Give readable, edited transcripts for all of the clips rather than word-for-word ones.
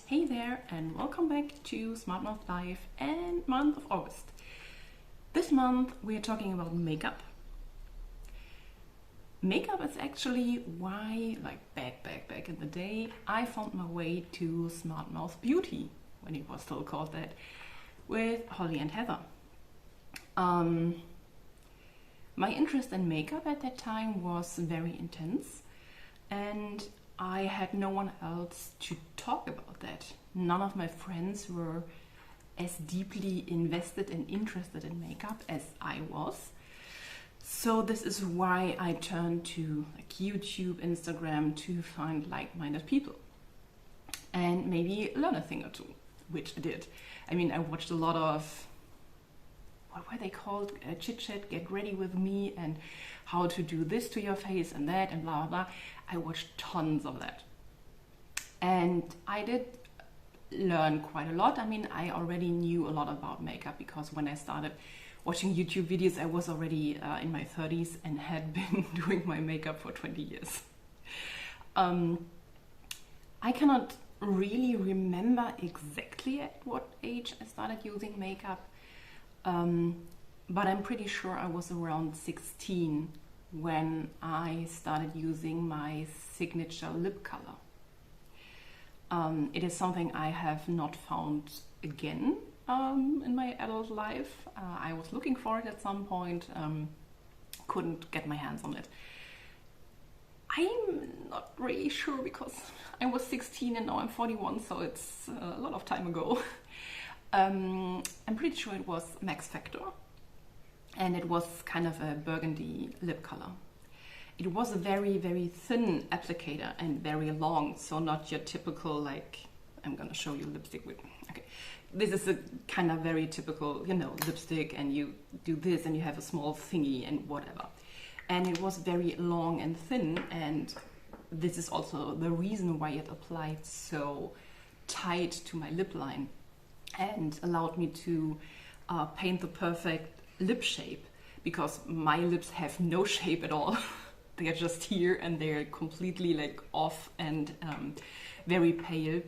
Hey there and welcome back to Smart Mouth Life and month of August. This month we're talking about makeup. Makeup is actually why, back in the day, I found my way to Smart Mouth Beauty, when it was still called that, with Holly and Heather. My interest in makeup at that time was very intense, and I had no one else to talk about that. None of my friends were as deeply invested and interested in makeup as I was. So this is why I turned to YouTube, Instagram to find like-minded people and maybe learn a thing or two, which I did. I mean, I watched a lot of, what were they called? Chit Chat, Get Ready With Me, and how to do this to your face and that and blah, blah, blah. I watched tons of that. And I did learn quite a lot. I mean, I already knew a lot about makeup because when I started watching YouTube videos, I was already in my 30s and had been doing my makeup for 20 years. I cannot really remember exactly at what age I started using makeup, but I'm pretty sure I was around 16 when I started using my signature lip color. It is something I have not found again in my adult life. I was looking for it at some point, couldn't get my hands on it. I'm not really sure because I was 16 and now I'm 41, so it's a lot of time ago. I'm pretty sure it was Max Factor, and it was kind of a burgundy lip color. It was a very, very thin applicator and very long, so not your typical, like, I'm gonna show you lipstick with, okay. This is a kind of very typical, lipstick, and you do this and you have a small thingy and whatever. And it was very long and thin, and this is also the reason why it applied so tight to my lip line and allowed me to paint the perfect lip shape, because my lips have no shape at all. They are just here and they're completely like off and very pale.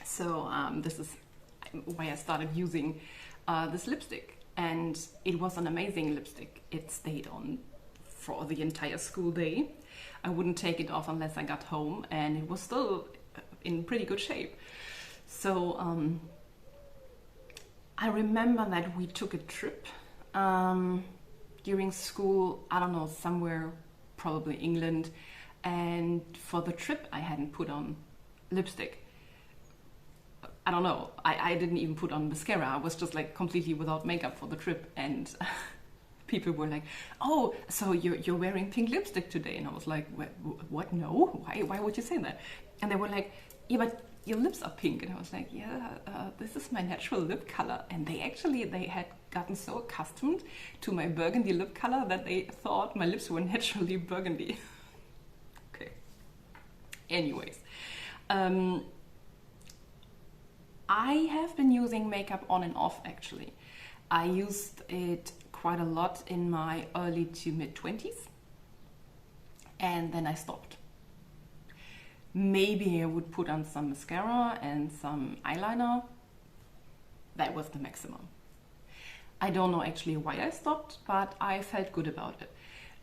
So this is why I started using this lipstick, and it was an amazing lipstick. It stayed on for the entire school day. I wouldn't take it off unless I got home, and it was still in pretty good shape. So I remember that we took a trip during school, I don't know, somewhere, probably England, and for the trip I hadn't put on lipstick. I don't know, I didn't even put on mascara. I was just like completely without makeup for the trip, and people were like, oh, so you're wearing pink lipstick today? And I was like, what? No, why would you say that? And they were like, yeah, but your lips are pink. And I was like, yeah, this is my natural lip color. And they had gotten so accustomed to my burgundy lip color that they thought my lips were naturally burgundy. Okay. Anyways, I have been using makeup on and off, actually. I used it quite a lot in my early to mid 20s, and then I stopped. Maybe I would put on some mascara and some eyeliner. That was the maximum. I don't know actually why I stopped, but I felt good about it.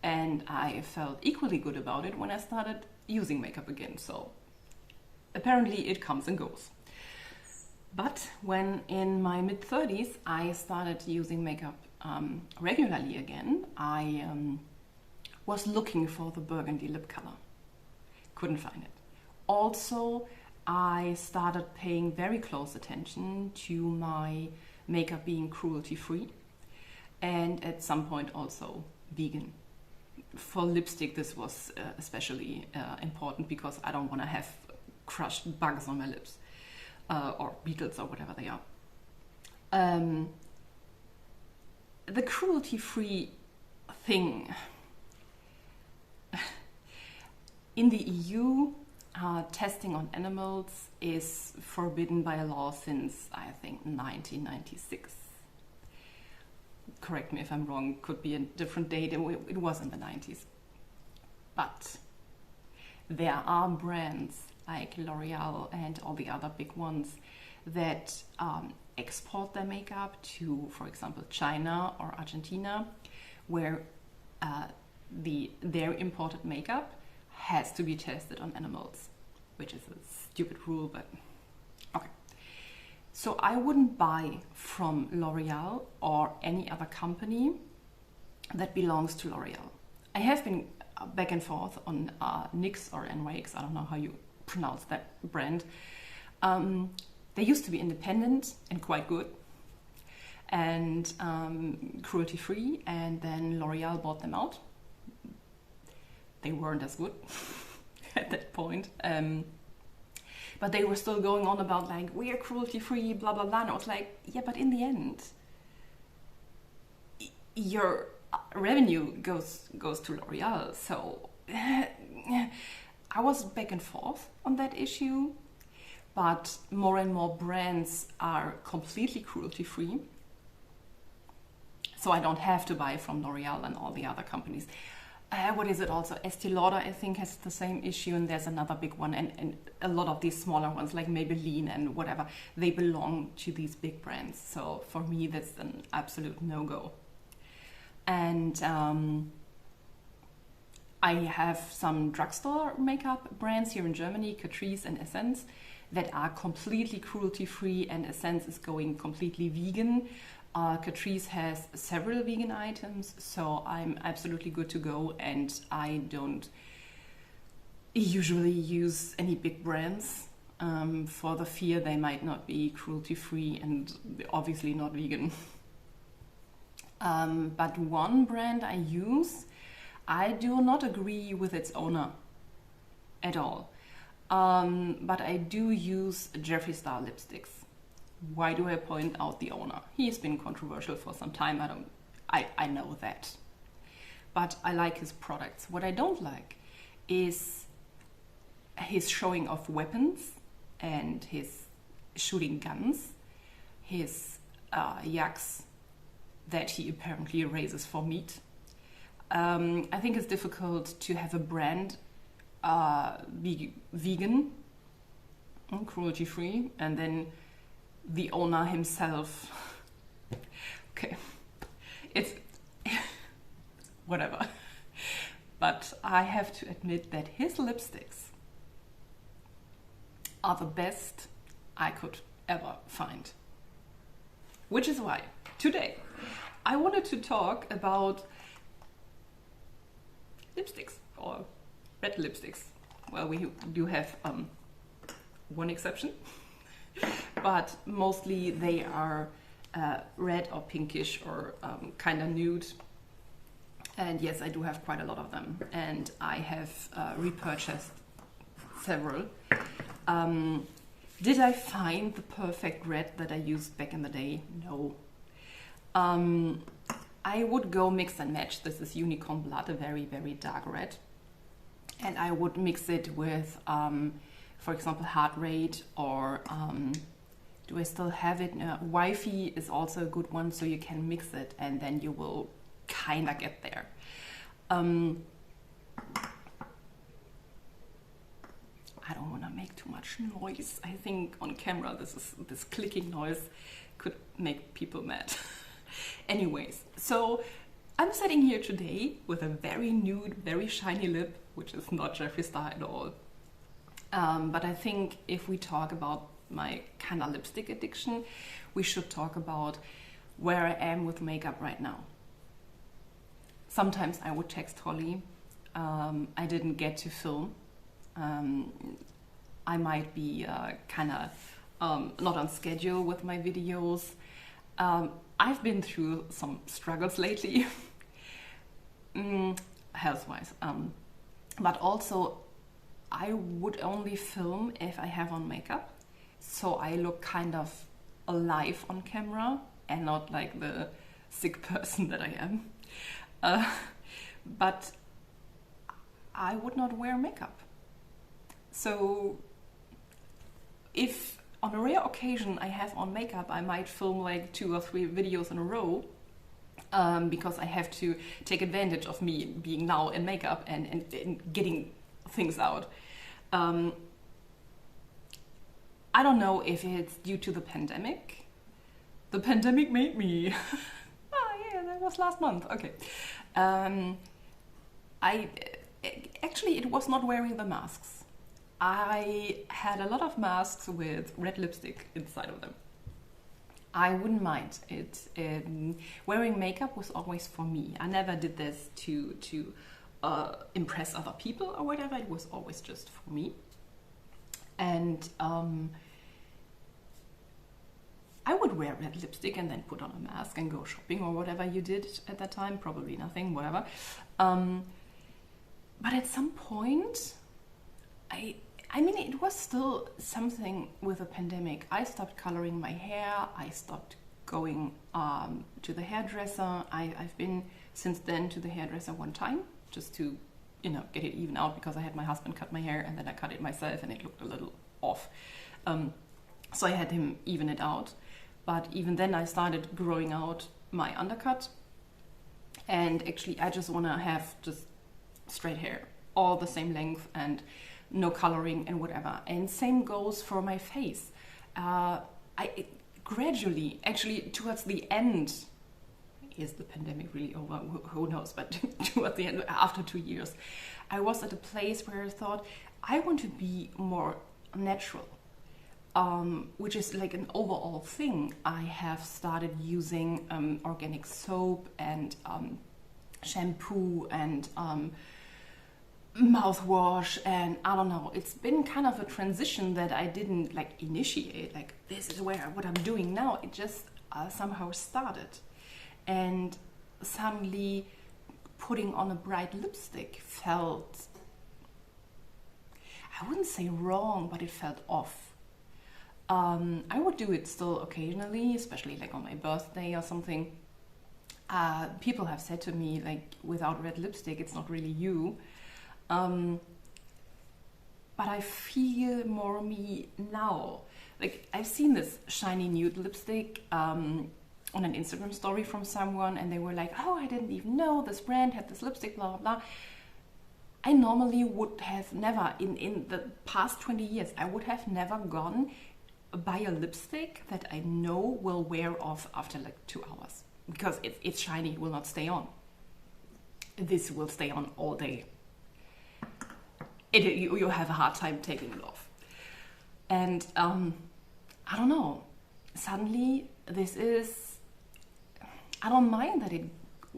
And I felt equally good about it when I started using makeup again. So apparently it comes and goes. But when in my mid-30s I started using makeup regularly again, I was looking for the burgundy lip color. Couldn't find it. Also, I started paying very close attention to my makeup being cruelty-free, and at some point also vegan. For lipstick, this was especially important because I don't want to have crushed bugs on my lips, or beetles or whatever they are. The cruelty-free thing, in the EU, testing on animals is forbidden by law since, I think, 1996. Correct me if I'm wrong, could be a different date, it was in the 90s. But there are brands like L'Oreal and all the other big ones that export their makeup to, for example, China or Argentina, where their imported makeup has to be tested on animals, which is a stupid rule, but okay. So I wouldn't buy from L'Oreal or any other company that belongs to L'Oreal. I have been back and forth on NYX or NYX, I don't know how you pronounce that brand. They used to be independent and quite good and cruelty-free, and then L'Oreal bought them out. They weren't as good at that point. But they were still going on about like, we are cruelty-free, blah, blah, blah. And I was like, yeah, but in the end, your revenue goes to L'Oreal. So I was back and forth on that issue. But more and more brands are completely cruelty-free. So I don't have to buy from L'Oreal and all the other companies. What is it also? Estee Lauder, I think, has the same issue, and there's another big one, and a lot of these smaller ones like Maybelline and whatever, they belong to these big brands. So for me, that's an absolute no-go. And I have some drugstore makeup brands here in Germany, Catrice and Essence, that are completely cruelty-free, and Essence is going completely vegan. Catrice has several vegan items, so I'm absolutely good to go, and I don't usually use any big brands for the fear they might not be cruelty-free and obviously not vegan. But one brand I use, I do not agree with its owner at all. But I do use Jeffree Star lipsticks. Why do I point out the owner? He's been controversial for some time. I know that. But I like his products. What I don't like is his showing off weapons and his shooting guns, his yaks that he apparently raises for meat. I think it's difficult to have a brand vegan and cruelty-free, and then the owner himself, okay, it's whatever. But I have to admit that his lipsticks are the best I could ever find. Which is why today I wanted to talk about lipsticks, or red lipsticks. Well, we do have one exception. But mostly they are red or pinkish or kind of nude. And yes, I do have quite a lot of them. And I have repurchased several. Did I find the perfect red that I used back in the day? No. I would go mix and match. This is Unicorn Blood, a very, very dark red. And I would mix it with for example, Heart Rate, or do I still have it? Wi-Fi is also a good one, so you can mix it and then you will kind of get there. I don't want to make too much noise. I think on camera this clicking noise could make people mad. Anyways, so I'm sitting here today with a very nude, very shiny lip, which is not Jeffree Star at all. But I think if we talk about my kind of lipstick addiction, we should talk about where I am with makeup right now. Sometimes I would text Holly. I didn't get to film. I might be kind of not on schedule with my videos. I've been through some struggles lately, health-wise, but also I would only film if I have on makeup, so I look kind of alive on camera and not like the sick person that I am. But I would not wear makeup. So if on a rare occasion I have on makeup, I might film like 2 or 3 videos in a row, because I have to take advantage of me being now in makeup and getting things out. I don't know if it's due to the pandemic. The pandemic made me. Yeah, that was last month. Okay. Actually, it was not wearing the masks. I had a lot of masks with red lipstick inside of them. I wouldn't mind it. Wearing makeup was always for me. I never did this to impress other people or whatever. It was always just for me. And I would wear red lipstick and then put on a mask and go shopping or whatever you did at that time. Probably nothing, whatever. But at some point, I mean, it was still something with the pandemic. I stopped coloring my hair. I stopped going to the hairdresser. I've been since then to the hairdresser one time just to, you know, get it even out, because I had my husband cut my hair and then I cut it myself and it looked a little off. So I had him even it out. But even then I started growing out my undercut. And actually I just want to have just straight hair, all the same length and no coloring and whatever. And same goes for my face. Gradually, actually towards the end, is the pandemic really over? Who knows? But towards the end, after 2 years, I was at a place where I thought, I want to be more natural, which is like an overall thing. I have started using organic soap and shampoo and mouthwash, and I don't know, it's been kind of a transition that I didn't like initiate, like this is what I'm doing now. It just somehow started, and suddenly putting on a bright lipstick felt, I wouldn't say wrong, but it felt off. I would do it still occasionally, especially like on my birthday or something. People have said to me, like, without red lipstick it's not really you. But I feel more me now. Like, I've seen this shiny nude lipstick on an Instagram story from someone, and they were like, oh, I didn't even know this brand had this lipstick, blah, blah, blah. I normally would have never, in the past 20 years, I would have never gone buy a lipstick that I know will wear off after like 2 hours. Because it's shiny, it will not stay on. This will stay on all day. You have a hard time taking it off. And I don't know, suddenly this is, I don't mind that it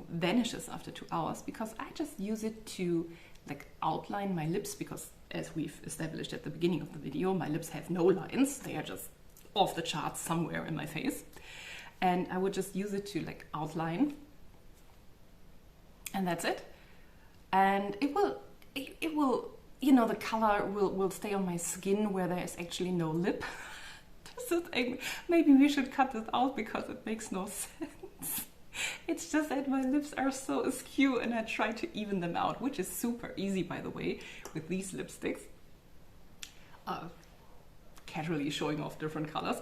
vanishes after 2 hours, because I just use it to like outline my lips, because as we've established at the beginning of the video, my lips have no lines. They are just off the charts somewhere in my face. And I would just use it to like outline, and that's it. And it will, you know, the color will stay on my skin where there is actually no lip. Maybe we should cut this out because it makes no sense. It's just that my lips are so askew, and I try to even them out, which is super easy, by the way, with these lipsticks. Casually showing off different colors.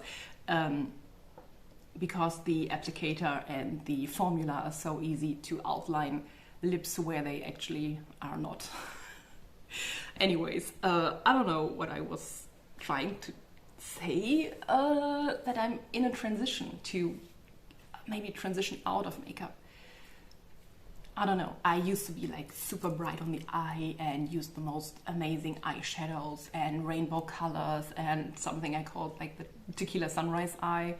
Because the applicator and the formula are so easy to outline lips where they actually are not. Anyways, I don't know what I was trying to say, that I'm in a transition to maybe transition out of makeup. I don't know, I used to be like super bright on the eye and used the most amazing eyeshadows and rainbow colors and something I called like the tequila sunrise eye.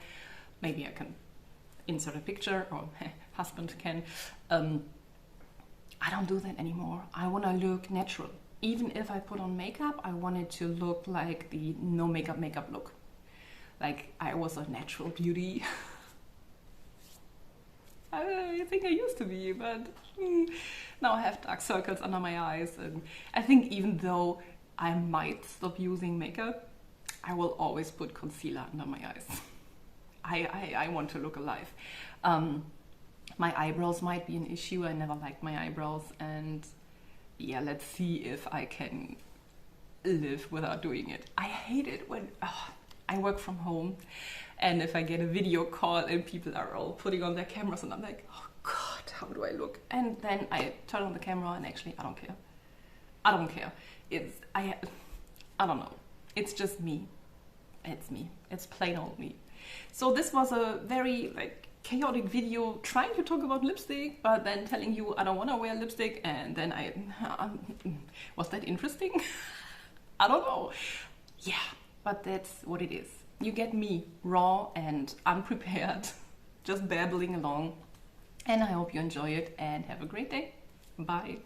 Maybe I can insert a picture, or husband can. I don't do that anymore. I want to look natural. Even if I put on makeup, I want it to look like the no makeup look. Like I was a natural beauty. I think I used to be, but now I have dark circles under my eyes. And I think even though I might stop using makeup, I will always put concealer under my eyes. I want to look alive. My eyebrows might be an issue. I never liked my eyebrows, and yeah, let's see if I can live without doing it. I hate it when I work from home, and if I get a video call and people are all putting on their cameras, and I'm like, oh God, how do I look? And then I turn on the camera and actually I don't care. I don't care. I don't know. It's just me. it's me. It's plain old me. So this was a very like chaotic video trying to talk about lipstick, but then telling you I don't want to wear lipstick, and then was that interesting? I don't know. Yeah, but that's what it is. You get me raw and unprepared, just babbling along. And I hope you enjoy it and have a great day. Bye.